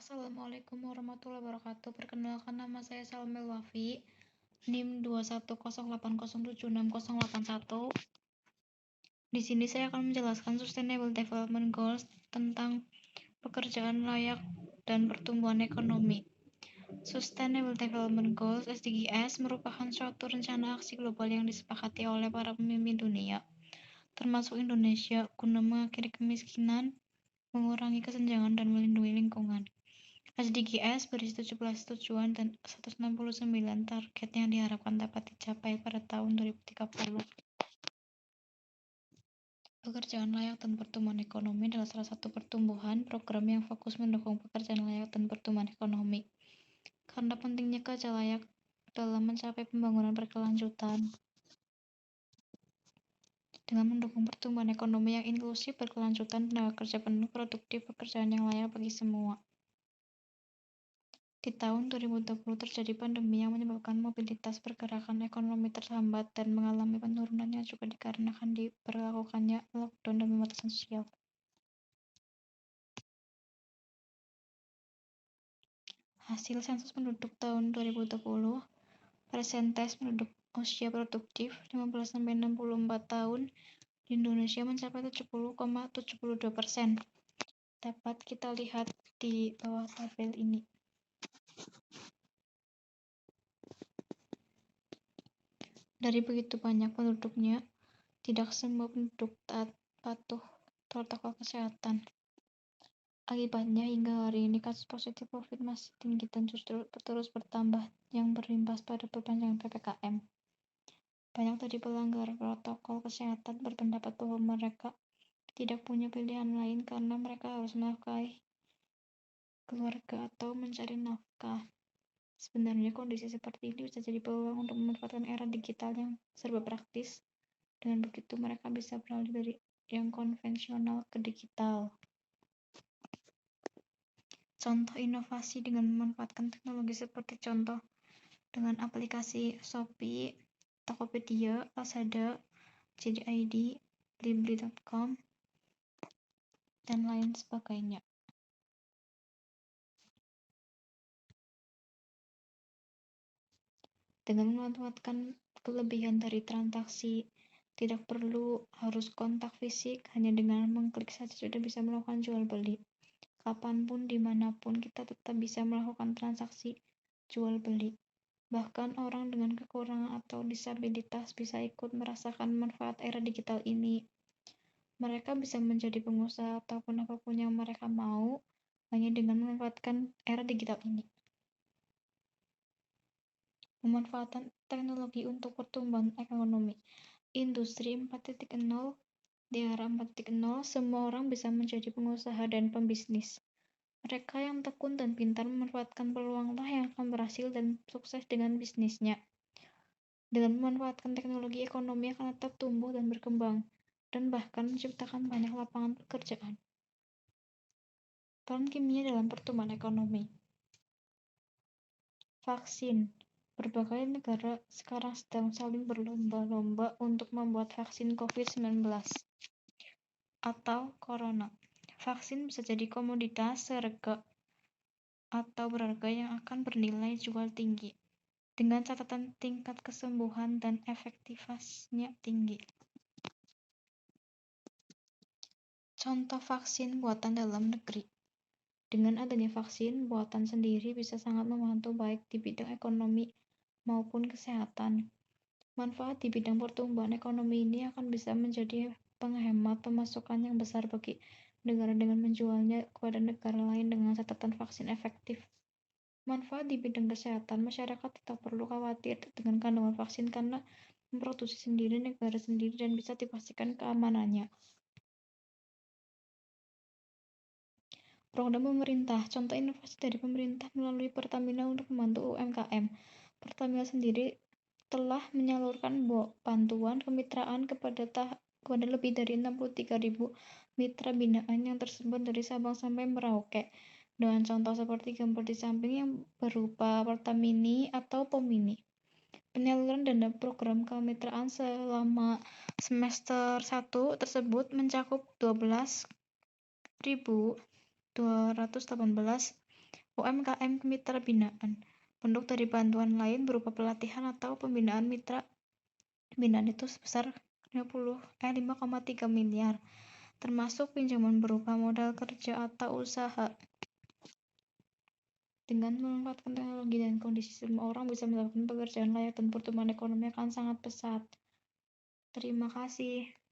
Assalamualaikum warahmatullahi wabarakatuh. Perkenalkan, nama saya Salmel Wafi, NIM 21080760081. Di sini saya akan menjelaskan Sustainable Development Goals tentang pekerjaan layak dan pertumbuhan ekonomi. Sustainable Development Goals (SDGs) merupakan suatu rencana aksi global yang disepakati oleh para pemimpin dunia, termasuk Indonesia, guna mengakhiri kemiskinan, mengurangi kesenjangan, dan melindungi lingkungan. SDGs berisi 17 tujuan dan 169 target yang diharapkan dapat dicapai pada tahun 2030. Pekerjaan layak dan pertumbuhan ekonomi adalah salah satu program yang fokus mendukung pekerjaan layak dan pertumbuhan ekonomi. Karena pentingnya kerja layak dalam mencapai pembangunan berkelanjutan. Dengan mendukung pertumbuhan ekonomi yang inklusif, berkelanjutan, tenaga kerja penuh, produktif, pekerjaan yang layak bagi semua. Di tahun 2020 terjadi pandemi yang menyebabkan mobilitas pergerakan ekonomi terhambat dan mengalami penurunan yang juga dikarenakan diberlakukannya lockdown dan pembatasan sosial. Hasil sensus penduduk tahun 2020, persentase penduduk usia produktif 15-64 tahun di Indonesia mencapai 70,72%. Dapat kita lihat di bawah tabel ini. Dari begitu banyak penduduknya, tidak semua penduduk taat patuh protokol kesehatan. Akibatnya, hingga hari ini kasus positif COVID masih tinggi dan justru terus bertambah yang berimbas pada perpanjangan PPKM. Banyak dari pelanggar protokol kesehatan berpendapat bahwa mereka tidak punya pilihan lain karena mereka harus menafkahi keluarga atau mencari nafkah. Sebenarnya kondisi seperti ini bisa jadi peluang untuk memanfaatkan era digital yang serba praktis. Dengan begitu mereka bisa beralih dari yang konvensional ke digital. Contoh inovasi dengan memanfaatkan teknologi seperti contoh dengan aplikasi Shopee, Tokopedia, Lazada, JD.id, Blibli.com, dan lain sebagainya. Dengan memanfaatkan kelebihan dari transaksi, tidak perlu harus kontak fisik, hanya dengan mengklik saja sudah bisa melakukan jual beli. Kapanpun, dimanapun, kita tetap bisa melakukan transaksi jual beli. Bahkan orang dengan kekurangan atau disabilitas bisa ikut merasakan manfaat era digital ini. Mereka bisa menjadi pengusaha ataupun apapun yang mereka mau hanya dengan memanfaatkan era digital ini. Pemanfaatan teknologi untuk pertumbuhan ekonomi. Industri 4.0, di era 4.0, semua orang bisa menjadi pengusaha dan pembisnis. Mereka yang tekun dan pintar memanfaatkan peluanglah yang akan berhasil dan sukses dengan bisnisnya. Dengan memanfaatkan teknologi, ekonomi akan tetap tumbuh dan berkembang, dan bahkan menciptakan banyak lapangan pekerjaan. Peran kimia dalam pertumbuhan ekonomi. Vaksin. Berbagai negara sekarang sedang saling berlomba-lomba untuk membuat vaksin COVID-19 atau corona. Vaksin bisa jadi komoditas seharga atau berharga yang akan bernilai jual tinggi, dengan catatan tingkat kesembuhan dan efektivitasnya tinggi. Contoh vaksin buatan dalam negeri. Dengan adanya vaksin buatan sendiri bisa sangat membantu baik di bidang ekonomi maupun kesehatan. Manfaat di bidang pertumbuhan ekonomi ini akan bisa menjadi penghemat pemasukan yang besar bagi negara dengan menjualnya kepada negara lain dengan catatan vaksin efektif. Manfaat di bidang kesehatan, masyarakat tidak perlu khawatir dengan kandungan vaksin karena memproduksi sendiri negara sendiri dan bisa dipastikan keamanannya. Program pemerintah, contoh inovasi dari pemerintah melalui Pertamina untuk membantu UMKM. Pertamina sendiri telah menyalurkan bantuan kemitraan kepada lebih dari 63.000 mitra binaan yang tersebar dari Sabang sampai Merauke. Dengan contoh seperti gambar di samping yang berupa Pertamini atau Pomini. Penyaluran dana program kemitraan selama semester 1 tersebut mencakup 12.218 UMKM Mitra Binaan. Bentuk dari bantuan lain berupa pelatihan atau pembinaan mitra binaan itu sebesar 5,3 miliar, termasuk pinjaman berupa modal kerja atau usaha. Dengan memanfaatkan teknologi dan kondisi, semua orang bisa mendapatkan pekerjaan layak dan pertumbuhan ekonomi akan sangat pesat. Terima kasih.